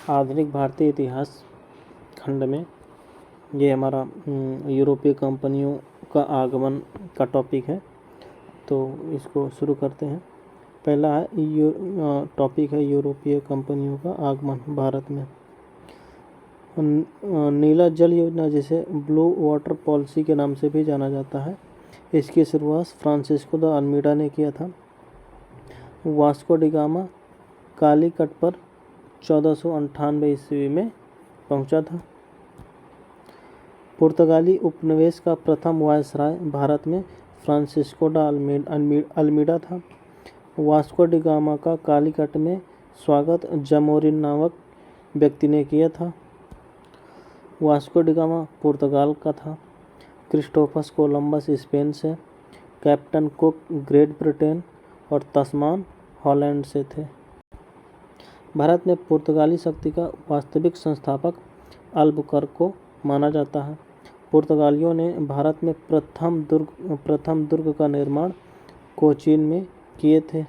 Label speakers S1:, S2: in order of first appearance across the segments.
S1: आधुनिक भारतीय इतिहास खंड में ये हमारा यूरोपीय कंपनियों का आगमन का टॉपिक है। तो इसको शुरू करते हैं। पहला है टॉपिक है यूरोपीय कंपनियों का आगमन भारत में। नीला जल योजना, जिसे ब्लू वाटर पॉलिसी के नाम से भी जाना जाता है, इसकी शुरुआत फ्रांसिस्को द अल्मीडा ने किया था। वास्को डी गामा कालीकट पर 1498 ईस्वी में पहुंचा था। पुर्तगाली उपनिवेश का प्रथम वायसराय भारत में फ्रांसिस्को ड अल्मीडा था। वास्को डी गामा का कालीकट में स्वागत जमोरिन नामक व्यक्ति ने किया था। वास्को डी गामा पुर्तगाल का था। क्रिस्टोफस कोलंबस स्पेन से, कैप्टन कुक ग्रेट ब्रिटेन और तस्मान हॉलैंड से थे। भारत में पुर्तगाली शक्ति का वास्तविक संस्थापक अल्बुकर्क को माना जाता है। पुर्तगालियों ने भारत में प्रथम दुर्ग का निर्माण कोचीन में किए थे।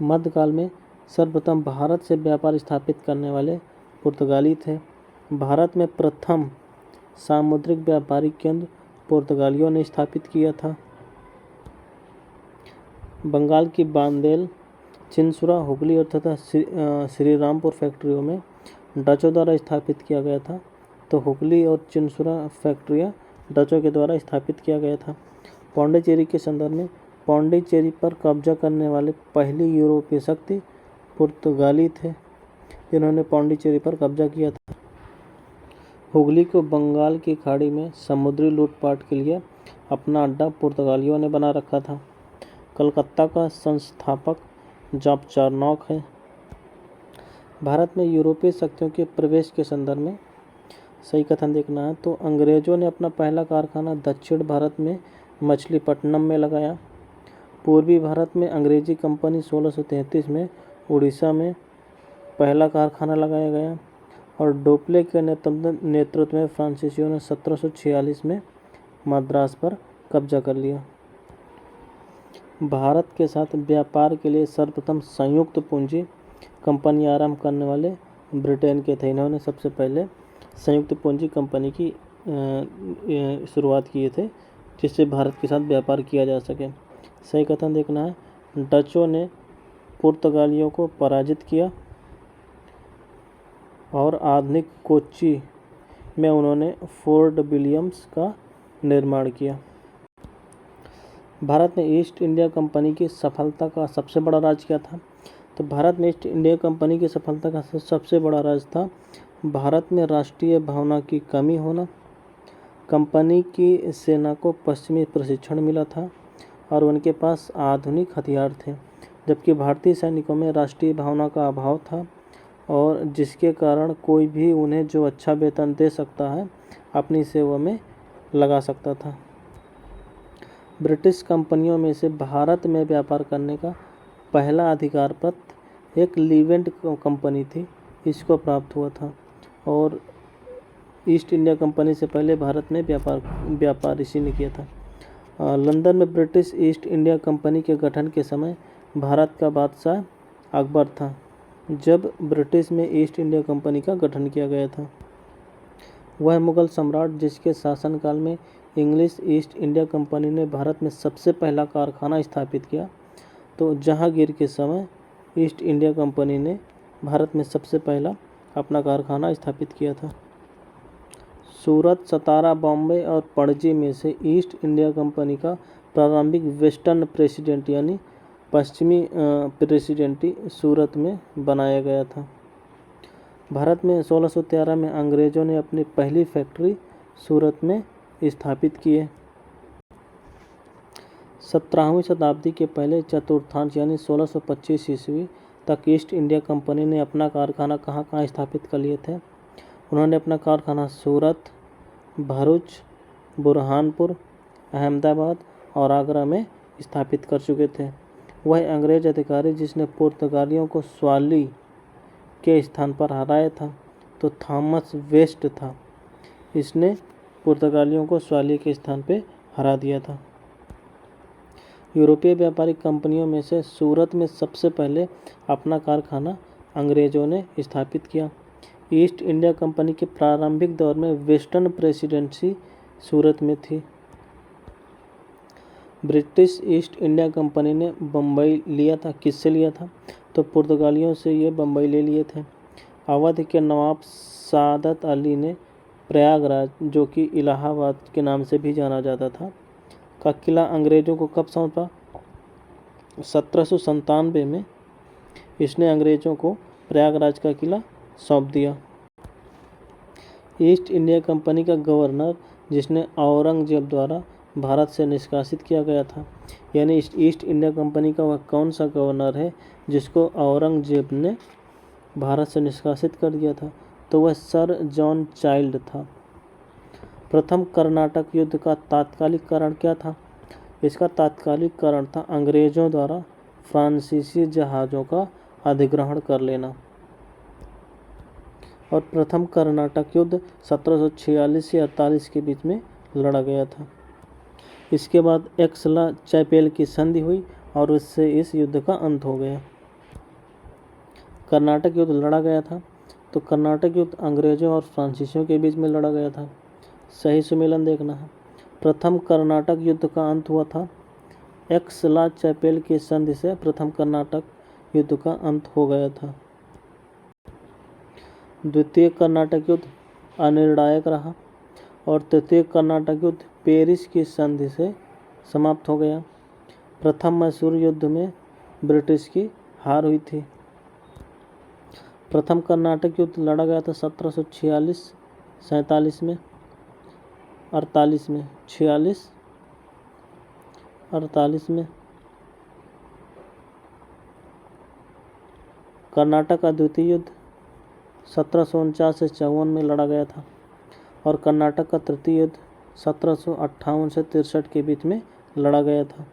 S1: मध्यकाल में सर्वप्रथम भारत से व्यापार स्थापित करने वाले पुर्तगाली थे। भारत में प्रथम सामुद्रिक व्यापारिक केंद्र पुर्तगालियों ने स्थापित किया था। बंगाल की बांदेल, चिनसुरा, हुगली और तथा श्रीरामपुर फैक्ट्रियों में डचों द्वारा स्थापित किया गया था। तो हुगली और चिनसुरा फैक्ट्रियां डचों के द्वारा स्थापित किया गया था। पौंडीचेरी के संदर्भ में पौंडीचेरी पर कब्जा करने वाले पहली यूरोपीय शक्ति पुर्तगाली थे, जिन्होंने पौंडीचेरी पर कब्जा किया था। हुगली को बंगाल की खाड़ी में समुद्री लूटपाट के लिए अपना अड्डा पुर्तगालियों ने बना रखा था। कलकत्ता का संस्थापक जॉब चार्नोक है। भारत में यूरोपीय शक्तियों के प्रवेश के संदर्भ में सही कथन देखना है तो अंग्रेजों ने अपना पहला कारखाना दक्षिण भारत में मछलीपट्टनम में लगाया। पूर्वी भारत में अंग्रेजी कंपनी 1633 में उड़ीसा में पहला कारखाना लगाया गया और डोपले के नेतृत्व में फ्रांसीसियों ने 1746 में मद्रास पर कब्जा कर लिया। भारत के साथ व्यापार के लिए सर्वप्रथम संयुक्त पूंजी कंपनी आरंभ करने वाले ब्रिटेन के थे। इन्होंने सबसे पहले संयुक्त पूंजी कंपनी की शुरुआत किए थे, जिससे भारत के साथ व्यापार किया जा सके। सही कथन देखना है डचों ने पुर्तगालियों को पराजित किया और आधुनिक कोच्चि में उन्होंने फोर्ट विलियम्स का निर्माण किया। भारत में ईस्ट इंडिया कंपनी की सफलता का सबसे बड़ा राज क्या था? तो भारत में ईस्ट इंडिया कंपनी की सफलता का सबसे बड़ा राज था भारत में राष्ट्रीय भावना की कमी होना। कंपनी की सेना को पश्चिमी प्रशिक्षण मिला था और उनके पास आधुनिक हथियार थे, जबकि भारतीय सैनिकों में राष्ट्रीय भावना का अभाव था और जिसके कारण कोई भी उन्हें जो अच्छा वेतन दे सकता है अपनी सेवा में लगा सकता था। ब्रिटिश कंपनियों में से भारत में व्यापार करने का पहला अधिकार पत्र एक लीवेंट कंपनी थी, इसको प्राप्त हुआ था और ईस्ट इंडिया कंपनी से पहले भारत में व्यापार इसी ने किया था। लंदन में ब्रिटिश ईस्ट इंडिया कंपनी के गठन के समय भारत का बादशाह अकबर था, जब ब्रिटिश में ईस्ट इंडिया कंपनी का गठन किया गया था। वह मुगल सम्राट जिसके शासनकाल में इंग्लिश ईस्ट इंडिया कंपनी ने भारत में सबसे पहला कारखाना स्थापित किया। तो जहांगीर के समय ईस्ट इंडिया कंपनी ने भारत में सबसे पहला अपना कारखाना स्थापित किया था। सूरत, सतारा, बॉम्बे और पणजी में से ईस्ट इंडिया कंपनी का प्रारंभिक वेस्टर्न प्रेसिडेंट यानी पश्चिमी प्रेसिडेंटी सूरत में बनाया गया था। भारत में 1613 में अंग्रेजों ने अपनी पहली फैक्ट्री सूरत में स्थापित किए। 17वीं शताब्दी के पहले चतुर्थांश यानी 1625 ईस्वी तक ईस्ट इंडिया कंपनी ने अपना कारखाना कहाँ स्थापित कर लिए थे? उन्होंने अपना कारखाना सूरत, भरूच, बुरहानपुर, अहमदाबाद और आगरा में स्थापित कर चुके थे। वह अंग्रेज अधिकारी जिसने पुर्तगालियों को स्वाली के स्थान पर हराया था तो थॉमस वेस्ट था। इसने पुर्तगालियों को स्वाली के स्थान पर हरा दिया था। यूरोपीय व्यापारिक कंपनियों में से सूरत में सबसे पहले अपना कारखाना अंग्रेज़ों ने स्थापित किया। ईस्ट इंडिया कंपनी के प्रारंभिक दौर में वेस्टर्न प्रेसिडेंसी सूरत में थी। ब्रिटिश ईस्ट इंडिया कंपनी ने बम्बई लिया था। किससे लिया था? तो पुर्तगालियों से ये बम्बई ले लिए थे। अवध के नवाब सादत अली ने प्रयागराज, जो कि इलाहाबाद के नाम से भी जाना जाता था, का किला अंग्रेज़ों को कब सौंपा? 1797 में इसने अंग्रेज़ों को प्रयागराज का किला सौंप दिया। ईस्ट इंडिया कंपनी का गवर्नर, जिसने औरंगजेब द्वारा भारत से निष्कासित किया गया था, यानी ईस्ट इंडिया कंपनी का वह कौन सा गवर्नर है जिसको औरंगजेब ने भारत से निष्कासित कर दिया था? तो वह सर जॉन चाइल्ड था। प्रथम कर्नाटक युद्ध का तात्कालिक कारण क्या था? इसका तात्कालिक कारण था अंग्रेज़ों द्वारा फ्रांसीसी जहाज़ों का अधिग्रहण कर लेना। और प्रथम कर्नाटक युद्ध 1746 से 48 के बीच में लड़ा गया था। इसके बाद एक्सला चैपेल की संधि हुई और उससे इस युद्ध का अंत हो गया। कर्नाटक युद्ध लड़ा गया था, तो कर्नाटक युद्ध अंग्रेज़ों और फ्रांसीसियों के बीच में लड़ा गया था। सही सुमेलन देखना है। प्रथम कर्नाटक युद्ध का अंत हुआ था एक्सला चैपेल की संधि से। प्रथम कर्नाटक युद्ध का अंत हो गया था। द्वितीय कर्नाटक युद्ध अनिर्णायक रहा और तृतीय कर्नाटक युद्ध पेरिस की संधि से समाप्त हो गया। प्रथम मैसूर युद्ध में ब्रिटिश की हार हुई थी। प्रथम कर्नाटक युद्ध लड़ा गया था 1746, 47 में, 48 में, 46, 48 में। कर्नाटक का द्वितीय युद्ध 1749 से 54 में लड़ा गया था और कर्नाटक का तृतीय युद्ध 1758 से 63 के बीच में लड़ा गया था।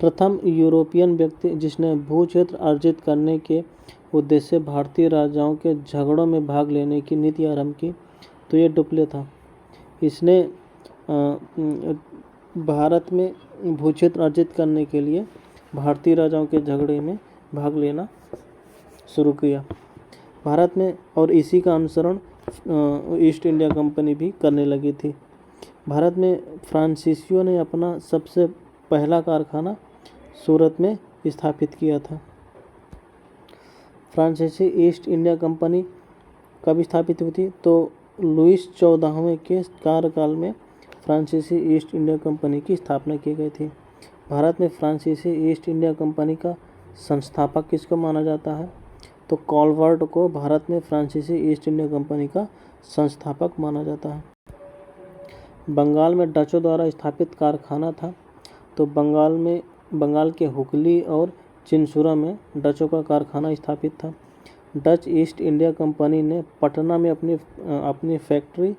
S1: प्रथम यूरोपियन व्यक्ति जिसने भू क्षेत्र अर्जित करने के उद्देश्य से भारतीय राजाओं के झगड़ों में भाग लेने की नीति आरंभ की, तो ये डुप्ले था। इसने भारत में भू क्षेत्र अर्जित करने के लिए भारतीय राजाओं के झगड़े में भाग लेना शुरू किया भारत में, और इसी का अनुसरण ईस्ट इंडिया कंपनी भी करने लगी थी। भारत में फ्रांसीसियों ने अपना सबसे पहला कारखाना सूरत में स्थापित किया था। फ्रांसीसी ईस्ट इंडिया कंपनी कब स्थापित हुई थी? तो लुईस 14वें के कार्यकाल में फ्रांसीसी ईस्ट इंडिया कंपनी की स्थापना की गई थी। भारत में फ्रांसीसी ईस्ट इंडिया कंपनी का संस्थापक किसको माना जाता है? तो कॉलवर्ट को भारत में फ्रांसीसी ईस्ट इंडिया कंपनी का संस्थापक माना जाता है। बंगाल में डचों द्वारा स्थापित कारखाना था, तो बंगाल के हुगली और चिनसुरा में डचों का कारखाना स्थापित था। डच ईस्ट इंडिया कंपनी ने पटना में अपनी फैक्ट्री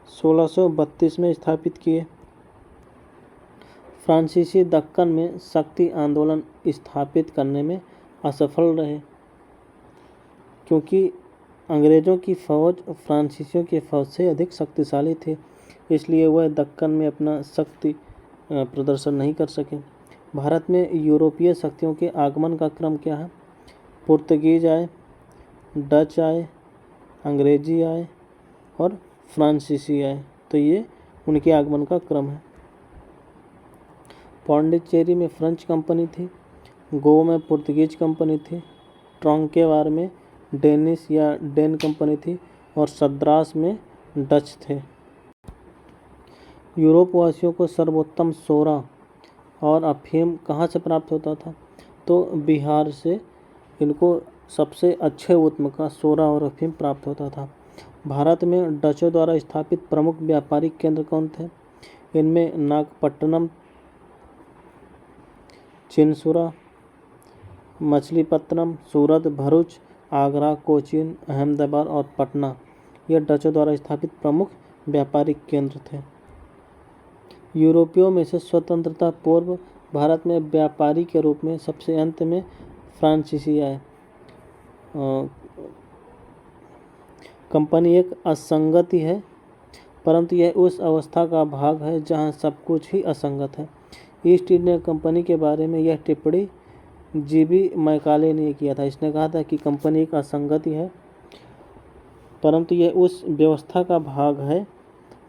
S1: 1632 में स्थापित किए। फ्रांसीसी दक्कन में शक्ति आंदोलन स्थापित करने में असफल रहे, क्योंकि अंग्रेज़ों की फ़ौज फ्रांसीसियों की फ़ौज से अधिक शक्तिशाली थी, इसलिए वह दक्कन में अपना शक्ति प्रदर्शन नहीं कर सके। भारत में यूरोपीय शक्तियों के आगमन का क्रम क्या है? पुर्तगीज आए, डच आए, अंग्रेजी आए और फ्रांसीसी आए, तो ये उनके आगमन का क्रम है। पौंडीचेरी में फ्रेंच कंपनी थी, गोवा में पुर्तगीज कंपनी थी, ट्रंकेवार में डेनिश या डेन कंपनी थी और सद्रास में डच थे। यूरोप वासियों को सर्वोत्तम सोरा और अफीम कहाँ से प्राप्त होता था? तो बिहार से इनको सबसे अच्छे उत्म का सोरा और अफीम प्राप्त होता था। भारत में डचों द्वारा स्थापित प्रमुख व्यापारिक केंद्र कौन थे? इनमें नागपट्टनम, चिनसुरा, मछलीपट्टनम, सूरत, भरूच, आगरा, कोचीन, अहमदाबाद और पटना, ये डचों द्वारा स्थापित प्रमुख व्यापारिक केंद्र थे। यूरोपियों में से स्वतंत्रता पूर्व भारत में व्यापारी के रूप में सबसे अंत में फ्रांसीसी आए। कंपनी एक असंगति है, परंतु यह उस अवस्था का भाग है जहां सब कुछ ही असंगत है। ईस्ट इंडिया कंपनी के बारे में यह टिप्पणी जीबी मैकाले ने किया था। इसने कहा था कि कंपनी एक असंगति है, परंतु यह उस व्यवस्था का भाग है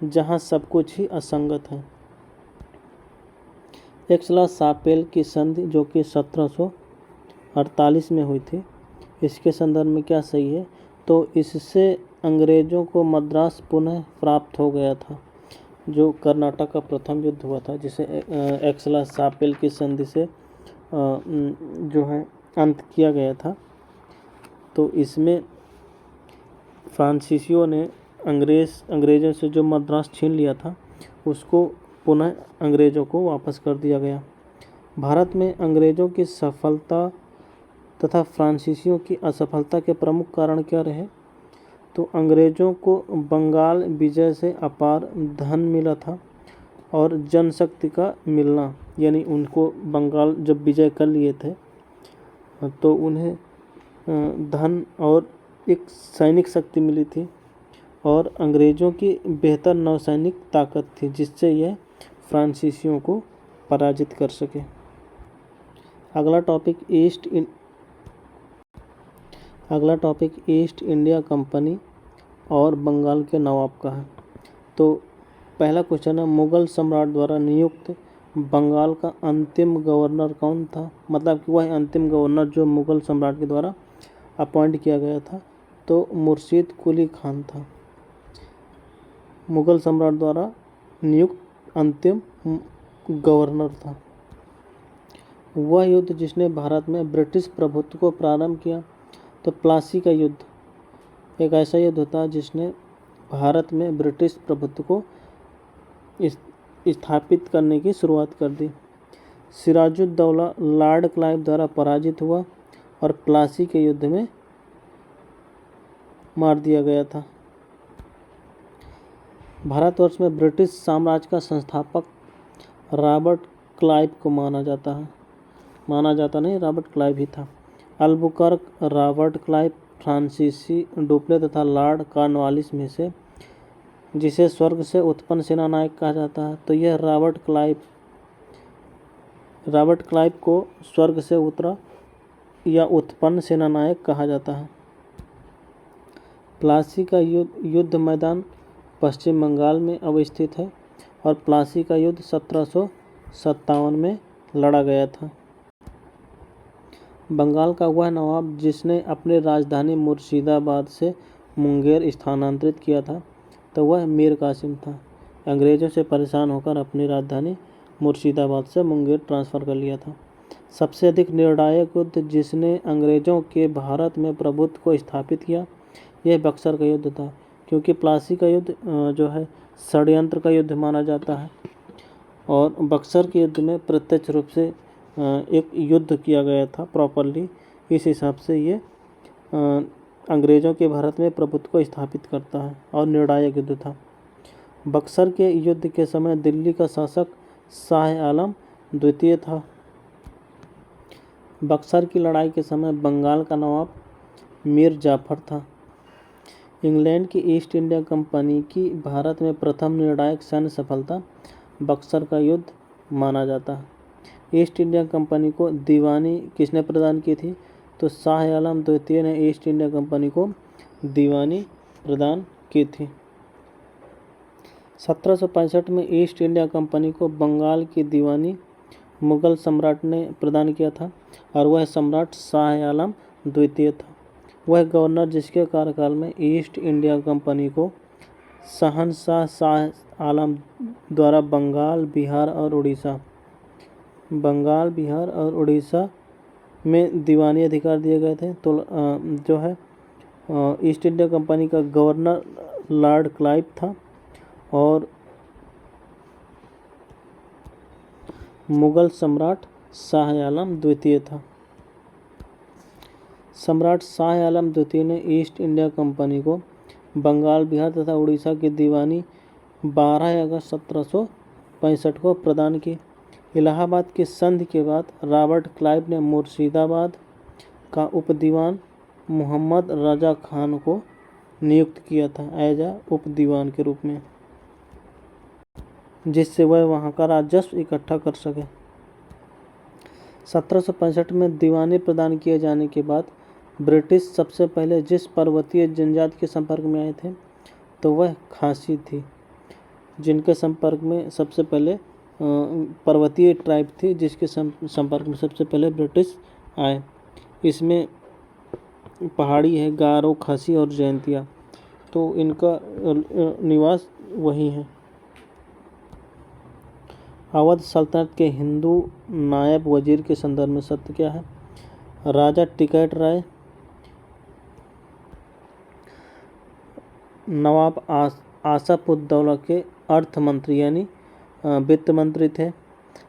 S1: जहां सब कुछ ही असंगत है। एक्सला-शापेल की संधि जो कि 1748 में हुई थी, इसके संदर्भ में क्या सही है? तो इससे अंग्रेज़ों को मद्रास पुनः प्राप्त हो गया था, जो कर्नाटक का प्रथम युद्ध हुआ था, जिसे एक्सला-शापेल की संधि से जो है अंत किया गया था। तो इसमें फ्रांसीसियों ने अंग्रेज़ों से जो मद्रास छीन लिया था, उसको पुनः अंग्रेज़ों को वापस कर दिया गया। भारत में अंग्रेज़ों की सफलता तथा फ्रांसीसियों की असफलता के प्रमुख कारण क्या रहे? तो अंग्रेज़ों को बंगाल विजय से अपार धन मिला था और जनशक्ति का मिलना, यानी उनको बंगाल जब विजय कर लिए थे तो उन्हें धन और एक सैनिक शक्ति मिली थी और अंग्रेज़ों की बेहतर नौसैनिक ताकत थी, जिससे यह फ्रांसीसियों को पराजित कर सके। अगला टॉपिक ईस्ट इंडिया कंपनी और बंगाल के नवाब का है। तो पहला क्वेश्चन है, मुगल सम्राट द्वारा नियुक्त बंगाल का अंतिम गवर्नर कौन था? मतलब कि वह अंतिम गवर्नर जो मुगल सम्राट के द्वारा अपॉइंट किया गया था, तो मुर्शीद कुली खान था, मुगल सम्राट द्वारा नियुक्त अंतिम गवर्नर था। वह युद्ध जिसने भारत में ब्रिटिश प्रभुत्व को प्रारंभ किया, तो प्लासी का युद्ध एक ऐसा युद्ध होता है जिसने भारत में ब्रिटिश प्रभुत्व को स्थापित करने की शुरुआत कर दी। सिराजुद्दौला लॉर्ड क्लाइव द्वारा पराजित हुआ और प्लासी के युद्ध में मार दिया गया था। भारतवर्ष में ब्रिटिश साम्राज्य का संस्थापक रॉबर्ट क्लाइव को रॉबर्ट क्लाइव ही था। अल्बुकर्क, रॉबर्ट क्लाइव, फ्रांसीसी डुप्ले तथा लॉर्ड कॉर्नवालिस में से जिसे स्वर्ग से उत्पन्न सेनानायक कहा जाता है, तो यह रॉबर्ट क्लाइव को स्वर्ग से उतरा या उत्पन्न सेनानायक कहा जाता है। प्लासी का युद्ध मैदान पश्चिम बंगाल में अवस्थित है और प्लासी का युद्ध 1757 में लड़ा गया था। बंगाल का वह नवाब जिसने अपनी राजधानी मुर्शिदाबाद से मुंगेर स्थानांतरित किया था, तो वह मीर कासिम था। अंग्रेज़ों से परेशान होकर अपनी राजधानी मुर्शिदाबाद से मुंगेर ट्रांसफ़र कर लिया था। सबसे अधिक निर्णायक युद्ध जिसने अंग्रेज़ों के भारत में प्रभुत्व को स्थापित किया, यह बक्सर का युद्ध था, क्योंकि प्लासी का युद्ध जो है षड्यंत्र का युद्ध माना जाता है और बक्सर के युद्ध में प्रत्यक्ष रूप से एक युद्ध किया गया था प्रॉपरली। इस हिसाब से ये अंग्रेज़ों के भारत में प्रभुत्व को स्थापित करता है और निर्णायक युद्ध था। बक्सर के युद्ध के समय दिल्ली का शासक शाह आलम द्वितीय था। बक्सर की लड़ाई के समय बंगाल का नवाब मीर जाफर था। इंग्लैंड की ईस्ट इंडिया कंपनी की भारत में प्रथम निर्णायक सैन्य सफलता बक्सर का युद्ध माना जाता है। ईस्ट इंडिया कंपनी को दीवानी किसने प्रदान की थी? तो शाह आलम द्वितीय ने ईस्ट इंडिया कंपनी को दीवानी प्रदान की थी। 1765 में ईस्ट इंडिया कंपनी को बंगाल की दीवानी मुगल सम्राट ने प्रदान किया था और वह सम्राट शाह आलम द्वितीय था। वह गवर्नर जिसके कार्यकाल में ईस्ट इंडिया कंपनी को शहंशाह शाह आलम द्वारा बंगाल, बिहार और उड़ीसा में दीवानी अधिकार दिए गए थे। तो जो है ईस्ट इंडिया कंपनी का गवर्नर लॉर्ड क्लाइव था और मुगल सम्राट शाह आलम द्वितीय था। सम्राट शाह आलम द्वितीय ने ईस्ट इंडिया कंपनी को बंगाल, बिहार तथा उड़ीसा की दीवानी 12 अगस्त 1765 को प्रदान की। इलाहाबाद की संधि के बाद रॉबर्ट क्लाइव ने मुर्शिदाबाद का उपदीवान मोहम्मद रजा खान को नियुक्त किया था एज उपदीवान के रूप में, जिससे वह वहां का राजस्व इकट्ठा कर सके। 1765 में दीवानी प्रदान किए जाने के बाद ब्रिटिश सबसे पहले जिस पर्वतीय जनजाति के संपर्क में आए थे तो वह खासी थी, जिनके संपर्क में सबसे पहले पर्वतीय ट्राइब थी जिसके संपर्क में सबसे पहले ब्रिटिश आए। इसमें पहाड़ी है, गारो, खासी और जयंतिया, तो इनका निवास वही है। अवध सल्तनत के हिंदू नायब वजीर के संदर्भ में सत्य क्या है? राजा टिकैत राय नवाब आसफउद्दौला के अर्थ मंत्री यानी वित्त मंत्री थे।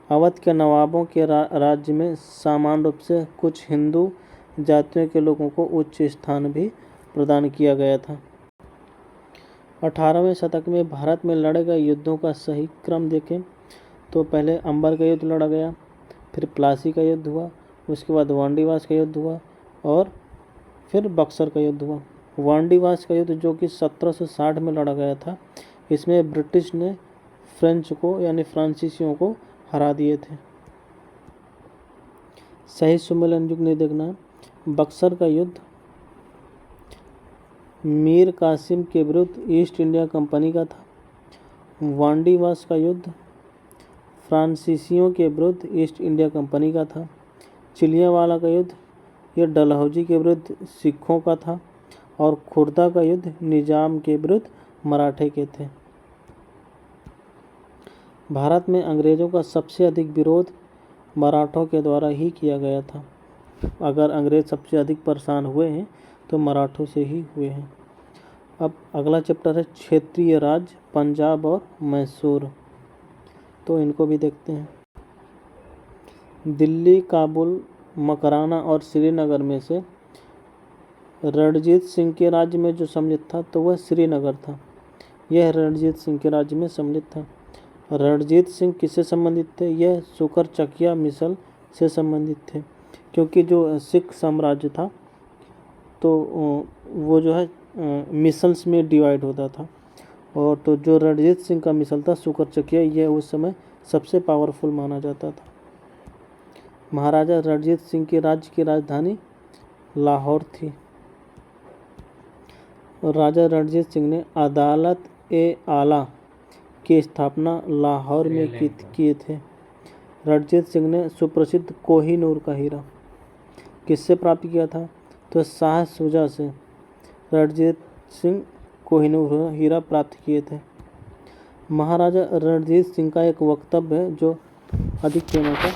S1: अवध के नवाबों के राज्य में सामान्य रूप से कुछ हिंदू जातियों के लोगों को उच्च स्थान भी प्रदान किया गया था। 18वें शतक में भारत में लड़े गए युद्धों का सही क्रम देखें तो पहले अंबर का युद्ध लड़ा गया, फिर प्लासी का युद्ध हुआ, उसके बाद वांडीवास का युद्ध हुआ और फिर बक्सर का युद्ध हुआ। वांडीवास का युद्ध जो कि 1760 में लड़ा गया था, इसमें ब्रिटिश ने फ्रेंच को यानी फ्रांसीसियों को हरा दिए थे। सही सुमेलन युग नहीं देखना। बक्सर का युद्ध मीर कासिम के विरुद्ध ईस्ट इंडिया कंपनी का था। वांडीवास का युद्ध फ्रांसीसियों के विरुद्ध ईस्ट इंडिया कंपनी का था। चिलियावाला का युद्ध यह डलहौजी के विरुद्ध सिखों का था और खुर्दा का युद्ध निजाम के विरुद्ध मराठे के थे। भारत में अंग्रेजों का सबसे अधिक विरोध मराठों के द्वारा ही किया गया था। अगर अंग्रेज सबसे अधिक परेशान हुए हैं तो मराठों से ही हुए हैं। अब अगला चैप्टर है क्षेत्रीय राज्य पंजाब और मैसूर, तो इनको भी देखते हैं। दिल्ली, काबुल, मकराना और श्रीनगर में से रणजीत सिंह के राज्य में जो सम्मिलित था तो वह श्रीनगर था। यह रणजीत सिंह के राज्य में सम्मिलित था। रणजीत सिंह किससे संबंधित थे? यह सुकरचकिया मिसल से संबंधित थे, क्योंकि जो सिख साम्राज्य था तो वो जो है मिसल्स में डिवाइड होता था, और तो जो रणजीत सिंह का मिसल था सुकरचकिया, यह उस समय सबसे पावरफुल माना जाता था। महाराजा रणजीत सिंह के राज्य की राजधानी लाहौर थी। राजा रणजीत सिंह ने अदालत ए आला की स्थापना लाहौर में किए थे। रणजीत सिंह ने सुप्रसिद्ध कोहिनूर का हीरा किससे प्राप्त किया था? तो शाह शुजा से रणजीत सिंह कोहिनूर हीरा प्राप्त किए थे। महाराजा रणजीत सिंह का एक वक्तव्य है जो अधिक फेमस है।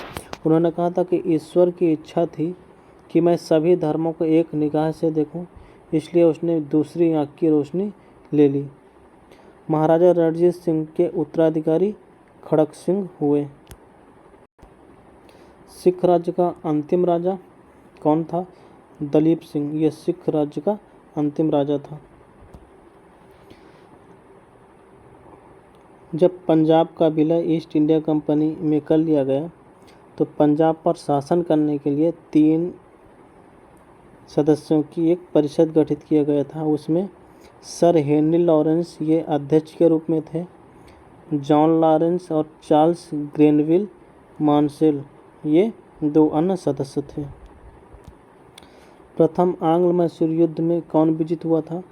S1: उन्होंने कहा था कि ईश्वर की इच्छा थी कि मैं सभी धर्मों को एक निगाह से देखूं, इसलिए उसने दूसरी आँख की रोशनी ले ली। महाराजा रणजीत सिंह के उत्तराधिकारी खड़क सिंह हुए। सिख राज्य का अंतिम राजा कौन था? दलीप सिंह। यह सिख राज्य का अंतिम राजा था। जब पंजाब का विलय ईस्ट इंडिया कंपनी में कर लिया गया तो पंजाब पर शासन करने के लिए 3 सदस्यों की एक परिषद गठित किया गया था। उसमें सर हेनरी लॉरेंस ये अध्यक्ष के रूप में थे। जॉन लॉरेंस और चार्ल्स ग्रेनविल मॉन्सेल ये 2 अन्य सदस्य थे। प्रथम आंग्ल मैसूर युद्ध में कौन विजित हुआ था?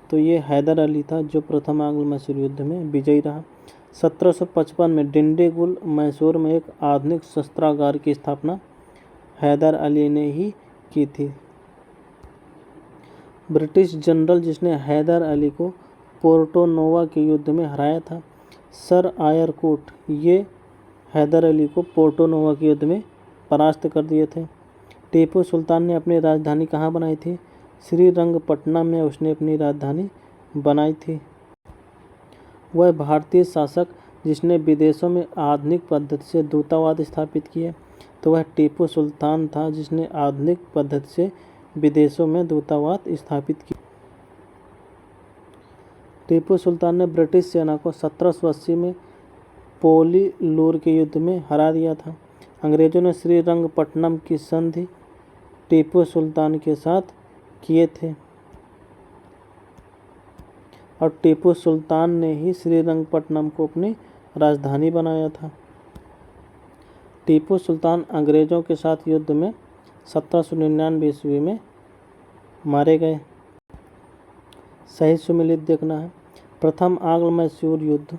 S1: तो ये हैदर अली था जो प्रथम आंग्ल मैसूर युद्ध में विजयी रहा। 1755 में डिंडीगुल मैसूर में एक आधुनिक शस्त्रागार की स्थापना हैदर अली ने ही की थी। ब्रिटिश जनरल जिसने हैदर अली को पोर्टो नोवा के युद्ध में हराया था, सर आयर कोट, ये हैदर अली को पोर्टो नोवा के युद्ध में परास्त कर दिए थे। टीपू सुल्तान ने अपनी राजधानी कहाँ बनाई थी? श्रीरंगपट्टनम में उसने अपनी राजधानी बनाई थी। वह भारतीय शासक जिसने विदेशों में आधुनिक पद्धति से दूतावास स्थापित किए, तो वह टीपू सुल्तान था जिसने आधुनिक पद्धति से विदेशों में दूतावास स्थापित किए। टीपू सुल्तान ने ब्रिटिश सेना को 1780 में पोलीलूर के युद्ध में हरा दिया था। अंग्रेजों ने श्रीरंगपट्टनम की संधि टीपू सुल्तान के साथ किए थे और टीपू सुल्तान ने ही श्रीरंगपट्टनम को अपनी राजधानी बनाया था। टीपू सुल्तान अंग्रेज़ों के साथ युद्ध में 1799 ईस्वी में मारे गए। सही सुमेलित देखना है। प्रथम आंग्ल मैसूर युद्ध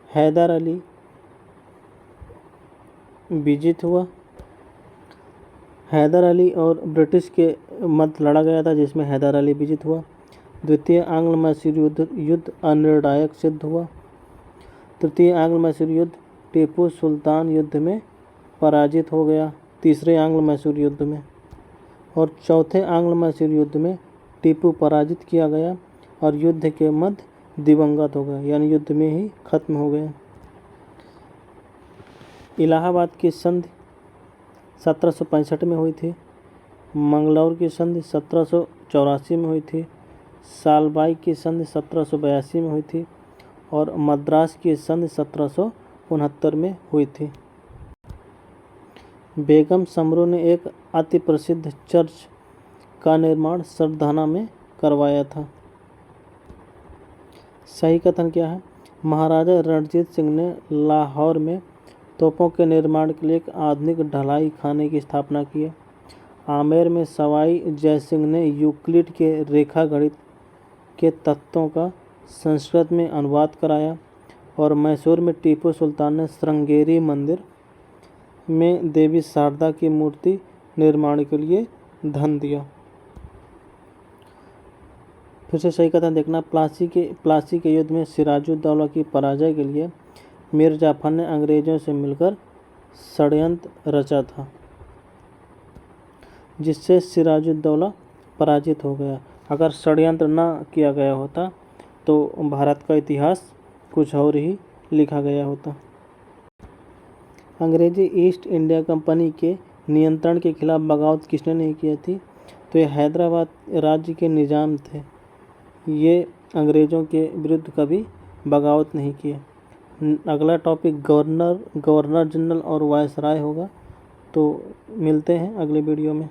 S1: हैदर अली विजित हुआ। हैदर अली और ब्रिटिश के मध्य लड़ा गया था, जिसमें हैदर अली विजित हुआ। द्वितीय आंग्ल मैसूर युद्ध अनिर्णायक सिद्ध हुआ। तृतीय आंग्ल मैसूर युद्ध टीपू सुल्तान युद्ध में पराजित हो गया, तीसरे आंग्ल मैसूर युद्ध में। और चौथे आंग्ल मैसूर युद्ध में टीपू पराजित किया गया और युद्ध के मध्य दिवंगत हो गया, यानी युद्ध में ही खत्म हो गया। इलाहाबाद की संधि 1765 में हुई थी। मंगलौर की संधि 1784 में हुई थी। सालबाई की संधि 1782 में हुई थी और मद्रास की संधि 1769 में हुई थी। बेगम समरू ने एक अति प्रसिद्ध चर्च का निर्माण सरधाना में करवाया था। सही कथन क्या है? महाराजा रणजीत सिंह ने लाहौर में तोपों के निर्माण के लिए एक आधुनिक ढलाई खाने की स्थापना की है। आमेर में सवाई जयसिंह ने यूक्लिड के रेखा गणित के तत्वों का संस्कृत में अनुवाद कराया और मैसूर में टीपू सुल्तान ने श्रृंगेरी मंदिर में देवी शारदा की मूर्ति निर्माण के लिए धन दिया। फिर से सही कथन देखना। प्लासी के युद्ध में सिराजुद्दौला की पराजय के लिए मीर जाफर ने अंग्रेजों से मिलकर षड्यंत्र रचा था, जिससे सिराजुद्दौला पराजित हो गया। अगर षड्यंत्र न किया गया होता तो भारत का इतिहास कुछ और ही लिखा गया होता। अंग्रेजी ईस्ट इंडिया कंपनी के नियंत्रण के खिलाफ बगावत किसने नहीं की थी? तो ये हैदराबाद राज्य के निजाम थे। ये अंग्रेज़ों के विरुद्ध कभी बगावत नहीं किए। अगला टॉपिक गवर्नर जनरल और वायसराय होगा। तो मिलते हैं अगले वीडियो में।